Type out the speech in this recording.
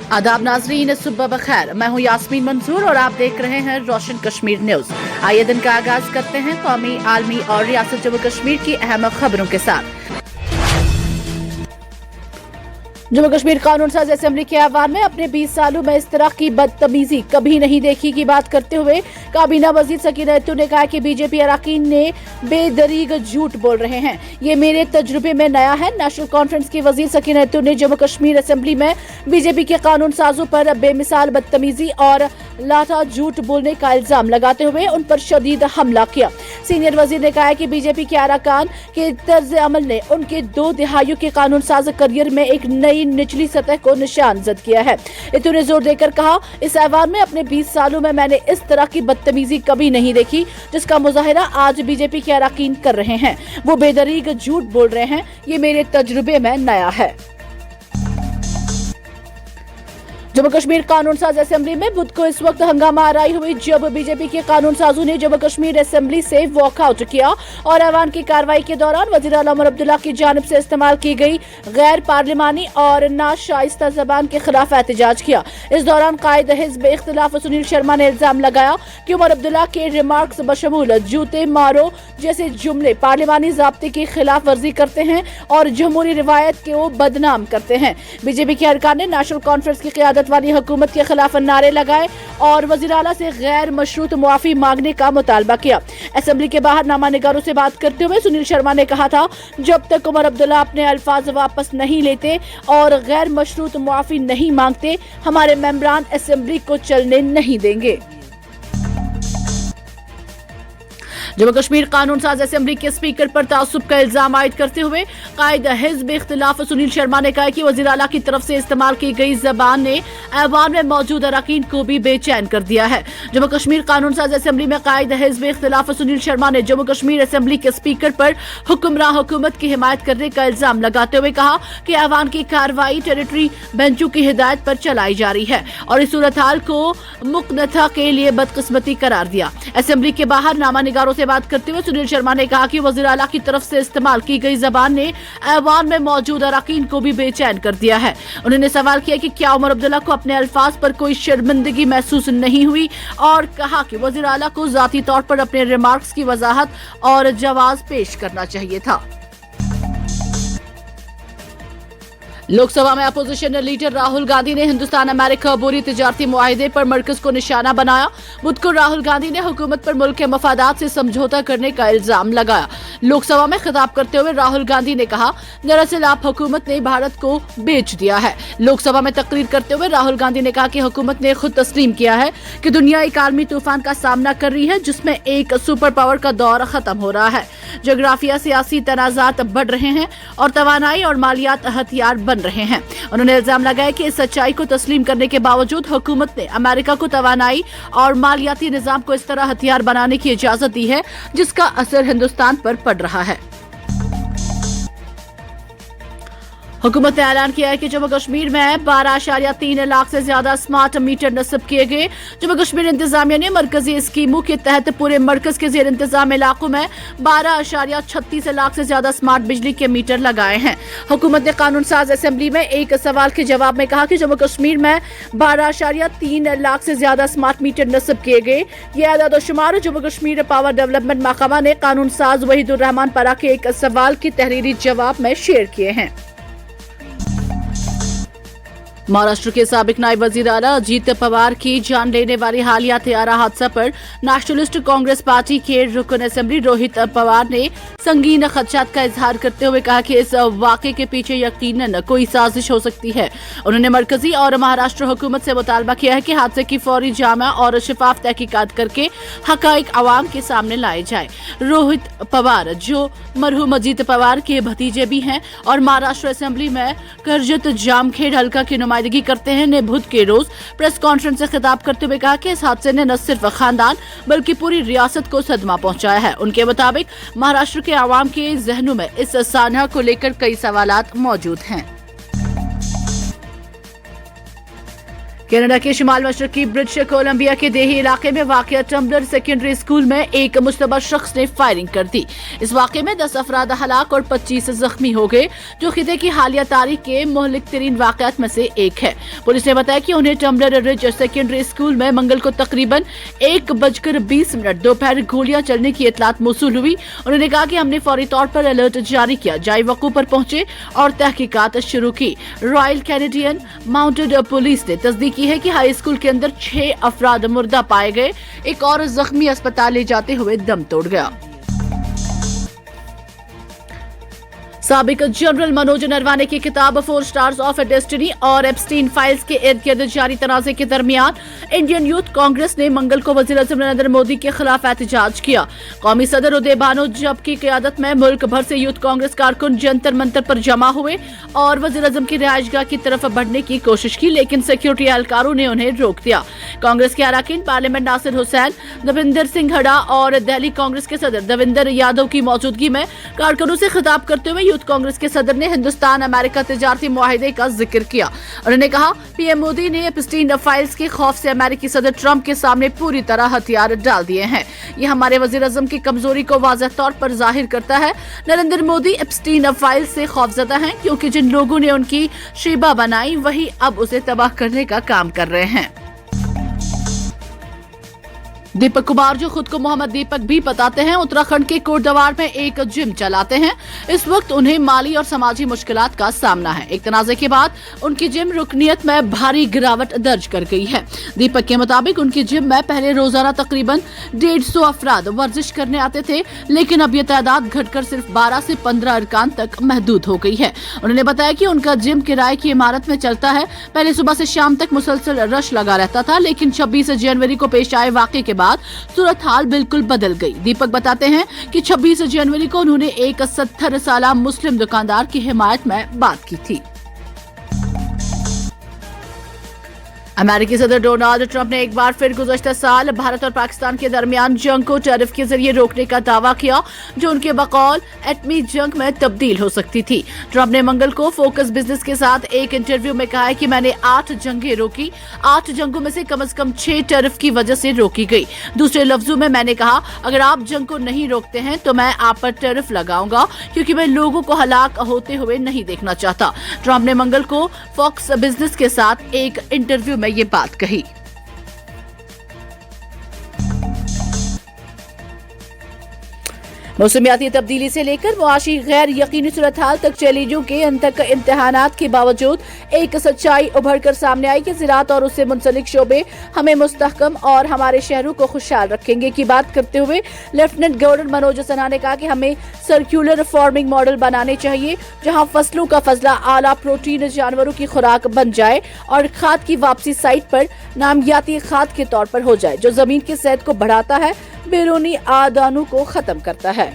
आदाब नाजरीन, सुबह बखैर। मैं हूं यास्मीन मंसूर और आप देख रहे हैं रोशन कश्मीर न्यूज। आइए दिन का आगाज करते हैं कौमी, आलमी और रियासत जम्मू कश्मीर की अहम खबरों के साथ। जम्मू कश्मीर कानून साज असेंबली के ऐवान में अपने 20 सालों में इस तरह की बदतमीजी कभी नहीं देखी की बात करते हुए काबीना वजीर सकीना यत्तू ने कहा कि बीजेपी अरकान ने बेदरीग झूठ बोल रहे हैं। ये मेरे तजुर्बे में नया है। नेशनल कॉन्फ्रेंस की वजीर सकीना यत्तू ने जम्मू कश्मीर असेंबली में बीजेपी के कानून साजों पर बेमिसाल बदतमीजी और लाठा झूठ बोलने का इल्जाम लगाते हुए उन पर शदीद हमला किया। सीनियर वजीर ने कहा कि बीजेपी के अरकान के तर्ज अमल ने उनके 2 दिहाइयों के कानून साज करियर में एक नई निचली सतह को निशान जद किया है। यत्तू ने जोर देकर कहा, इस ऐवान में अपने 20 सालों में मैंने इस तरह की बदतमीजी कभी नहीं देखी जिसका मुजाहिरा आज बीजेपी के अरकान कर रहे हैं। वो बेदरीग झूठ बोल रहे हैं। ये मेरे तजुर्बे में नया है। जम्मू कश्मीर कानून साज असेंबली में बुध को इस वक्त हंगामा आराई हुई जब बीजेपी के कानून साजों ने जम्मू कश्मीर असेंबली से वॉकआउट किया और ऐवान की कार्रवाई के दौरान वजीर आला उमर अब्दुल्ला की जानिब से इस्तेमाल की गई गैर पार्लिमानी और नाशाइस्ता जबान के खिलाफ एहतजाज किया। इस दौरान कायद हिज़्ब इख्तिलाफ सुनील शर्मा ने इल्जाम लगाया कि उमर अब्दुल्ला के रिमार्क्स बशमूल जूते मारो जैसे जुमले पार्लिमानी ज़ाब्ते की खिलाफ वर्जी करते हैं और जमहूरी रिवायत को बदनाम करते हैं। बीजेपी के अरकान ने नेशनल कॉन्फ्रेंस की क़यादत वाली हुकूमत के खिलाफ नारे लगाए और वज़ीर आला से गैर मशरूत मुआफ़ी मांगने का मुतालबा किया। असेंबली के बाहर नामानिगारों से बात करते हुए सुनील शर्मा ने कहा था, जब तक उमर अब्दुल्ला अपने अल्फाज वापस नहीं लेते और गैर मशरूत मुआफ़ी नहीं मांगते, हमारे मेंबरान असेंबली को चलने नहीं देंगे। जम्मू कश्मीर कानून साज असेंबली के स्पीकर पर तासुब का इल्जाम आयद करते हुए कायद हिज़्ब इख्तिलाफ सुनील शर्मा ने कहा कि वज़ीर आला की तरफ से इस्तेमाल की गई जबान ने ऐवान में मौजूद अरकान को भी बेचैन कर दिया है। जम्मू कश्मीर कानून साज असेंबली में कायद हिज़्ब इख्तिलाफ सुनील शर्मा ने जम्मू कश्मीर असेंबली के स्पीकर पर हुक्मरान हुकूमत की हिमायत करने का इल्जाम लगाते हुए कहा कि ऐवान की कार्रवाई टेरिटरी बेंचों की हिदायत पर चलाई जा रही है और इस सूरत हाल को मुकनथा के लिए बदकिस्मती करार दिया। असेंबली के बाहर नामानिगारों से बात करते हुए सुनील शर्मा ने कहा कि वज़ीर आला की तरफ से इस्तेमाल की गई जबान ने ऐवान में मौजूद अरकान को भी बेचैन कर दिया है। उन्होंने सवाल किया कि क्या उमर अब्दुल्ला को अपने अल्फाज पर कोई शर्मिंदगी महसूस नहीं हुई और कहा कि वज़ीर आला को ज़ाती तौर पर अपने रिमार्क्स की वजाहत और जवाब पेश करना चाहिए था। लोकसभा में अपोजिशन लीडर राहुल गांधी ने हिंदुस्तान अमेरिका अबूरी तिजारती मुआहिदे पर मरकज को निशाना बनाया। बुध को राहुल गांधी ने हुकूमत पर मुल्क के मफादात से समझौता करने का इल्जाम लगाया। लोकसभा में खिताब करते हुए राहुल गांधी ने कहा, दरअसल आप हुकूमत ने भारत को बेच दिया है। लोकसभा में तकरीर करते हुए राहुल गांधी ने कहा कि हुकूमत ने खुद तस्लीम किया है कि दुनिया एक आलमी तूफान का सामना कर रही है जिसमें एक सुपर पावर का दौर खत्म हो रहा है। जोग्राफिया सियासी तनाज़ात बढ़ रहे हैं और तवानाई और मालियात हथियार बन रहे हैं। उन्होंने इल्जाम लगाया कि इस सच्चाई को तस्लीम करने के बावजूद हुकूमत ने अमेरिका को तवानाई और मालियाती निजाम को इस तरह हथियार बनाने की इजाजत दी है जिसका असर हिंदुस्तान पर पड़ रहा है। हुकूमत ने ऐलान किया है कि जम्मू कश्मीर में 12.3 लाख से ज्यादा स्मार्ट मीटर नस्ब किए गए। जम्मू कश्मीर इंतजामिया ने मरकजी स्कीमों के तहत पूरे मरकज के जेर इंतजाम इलाकों में 12.36 लाख से ज्यादा स्मार्ट बिजली के मीटर लगाए हैं। हुकूमत ने कानून साज असेंबली में एक सवाल के जवाब में कहा कि जम्मू कश्मीर में 12.3 लाख से ज्यादा स्मार्ट मीटर नस्ब किए गए। ये आदाद-ओ-शुमार जम्मू कश्मीर पावर डेवलपमेंट महकमा ने कानून साज वहीदुर रहमान परा के एक सवाल के तहरीरी जवाब में शेयर किए हैं। महाराष्ट्र के साबिक नायब वजीर आला अजीत पवार की जान लेने वाली हालिया तैयारा हादसा पर नेशनलिस्ट कांग्रेस पार्टी के रुकन असेंबली रोहित पवार ने संगीन खदशात का इजहार करते हुए कहा कि इस वाक़े के पीछे यकीनन कोई साजिश हो सकती है। उन्होंने मरकजी और महाराष्ट्र हुकूमत से मुतालबा किया है कि हादसे की फौरी जामा और शफाफ तहकीकात करके हकाइक आवाम के सामने लाए जाए। रोहित पवार जो मरहूम अजीत पवार के भतीजे भी हैं और महाराष्ट्र असेंबली में करजत जामखेड़ हल्का की नुमाइंदगी करते हैं, ने बुध के रोज प्रेस कॉन्फ्रेंस से खिताब करते हुए कहा कि इस हादसे ने न सिर्फ खानदान बल्कि पूरी रियासत को सदमा पहुंचाया है। उनके मुताबिक महाराष्ट्र के आवाम के जहनों में इस सान्हा को लेकर कई सवालात मौजूद हैं। कनाडा के शिमाल मशरकी ब्रिटिश कोलंबिया के देही इलाके में वाक़या टम्बलर सेकेंडरी स्कूल में एक मुश्तबा शख्स ने फायरिंग कर दी। इस वाक़े में 10 अफराद हलाक और 25 जख्मी हो गए, जो खिते की हालिया तारीख के मुहलिक तरीन वाक़यात में से एक है। पुलिस ने बताया कि उन्हें टम्बलर रिज सेकेंडरी स्कूल में मंगल को तकरीबन 1:20 दोपहर गोलियां चलने की इतलात मौसूल हुई। उन्होंने कहा कि हमने फौरी तौर पर अलर्ट जारी किया, जाए वक़ू पर पहुंचे और तहकीकात शुरू की। रॉयल कैनेडियन माउंटेड पुलिस ने तस्दीक की है कि हाई स्कूल के अंदर 6 अफराद मुर्दा पाए गए। एक और जख्मी अस्पताल ले जाते हुए दम तोड़ गया। साबिक जनरल मनोज नरवाने की किताब 4 स्टार्स ऑफ डेस्टिनी और एप्स्टीन फाइल्स के इर्द गिर्द जारी तनाज़े के दरमियान इंडियन यूथ कांग्रेस ने मंगल को वज़ीर-ए-आज़म नरेंद्र मोदी के खिलाफ एहतजाज किया। कौमी सदर उदय भानु जब की क़यादत में मुल्क भर से यूथ कांग्रेस कारकुन जंतर मंतर पर जमा हुए और वज़ीर-ए-आज़म की रिहाइशगाह की तरफ बढ़ने की कोशिश की, लेकिन सिक्योरिटी एहलकारों ने उन्हें रोक दिया। कांग्रेस के अरकान पार्लियामेंट नासिर हुसैन, दविंदर सिंह हडा और दिल्ली कांग्रेस के सदर दविंदर यादव की मौजूदगी में कारकुनों से खिताब करते हुए कांग्रेस के सदर ने हिंदुस्तान अमेरिका तिजारती मुआहिदे का जिक्र किया। उन्होंने कहा, पीएम मोदी ने एप्स्टीन फाइल्स के खौफ से अमेरिकी सदर ट्रंप के सामने पूरी तरह हथियार डाल दिए हैं। ये हमारे वज़ीर-ए-आज़म की कमजोरी को वाज़ेह तौर पर जाहिर करता है। नरेंद्र मोदी एप्स्टीन फाइल्स से खौफजदा हैं, क्योंकि जिन लोगों ने उनकी शीबा बनाई वही अब उसे तबाह करने का काम कर रहे हैं। दीपक कुमार, जो खुद को मोहम्मद दीपक भी बताते हैं, उत्तराखंड के कोटद्वार में एक जिम चलाते हैं। इस वक्त उन्हें माली और समाजी मुश्किलात का सामना है। एक तनाज़े के बाद उनकी जिम रुकनियत में भारी गिरावट दर्ज कर गई है। दीपक के मुताबिक उनकी जिम में पहले रोजाना तकरीबन 150 अफराद वर्जिश करने आते थे, लेकिन अब यह तादाद घटकर सिर्फ 12 से 15 अरकान तक महदूद हो गई है। उन्होंने बताया कि उनका जिम किराए की इमारत में चलता है। पहले सुबह से शाम तक मुसलसल रश लगा रहता था, लेकिन 26 जनवरी को पेश आए वाक़े के बाद सूरत हाल बिल्कुल बदल गई। दीपक बताते हैं कि 26 जनवरी को उन्होंने एक 70 साला मुस्लिम दुकानदार की हिमायत में बात की थी। अमेरिकी सदर डोनाल्ड ट्रंप ने एक बार फिर गुज़श्ता साल भारत और पाकिस्तान के दरमियान जंग को टैरिफ के जरिए रोकने का दावा किया, जो उनके बकौल एटमी जंग में तब्दील हो सकती थी। ट्रंप ने मंगल को फोकस बिजनेस के साथ एक इंटरव्यू में कहा है कि मैंने 8 जंगें रोकी, 8 जंगों में से कम 6 टैरिफ की वजह से रोकी गई। दूसरे लफ्जों में मैंने कहा, अगर आप जंग को नहीं रोकते हैं तो मैं आप पर टैरिफ लगाऊंगा, क्योंकि मैं लोगों को हलाक होते हुए नहीं देखना चाहता। ट्रंप ने मंगल को फॉक्स बिजनेस के साथ एक इंटरव्यू में ये बात कही। मौसमियाती तब्दीली से लेकर मुआशी गैर यकीनी सूरत हाल तक चैलेंजों के अंतक इम्तिहानात के बावजूद एक सच्चाई उभर कर सामने आई कि ज़राअत और उससे मुंसलिक शोबे हमें मुस्तहकम और हमारे शहरों को खुशहाल रखेंगे की बात करते हुए लेफ्टिनेंट गवर्नर मनोज सिन्हा ने कहा कि हमें सर्कुलर फार्मिंग मॉडल बनाने चाहिए, जहां फसलों का फजला आला प्रोटीन जानवरों की खुराक बन जाए और खाद की वापसी साइट पर नामियाती खाद के तौर पर हो जाए, जो जमीन की सेहत को बढ़ाता है, बैरूनी आदानों को खत्म करता है।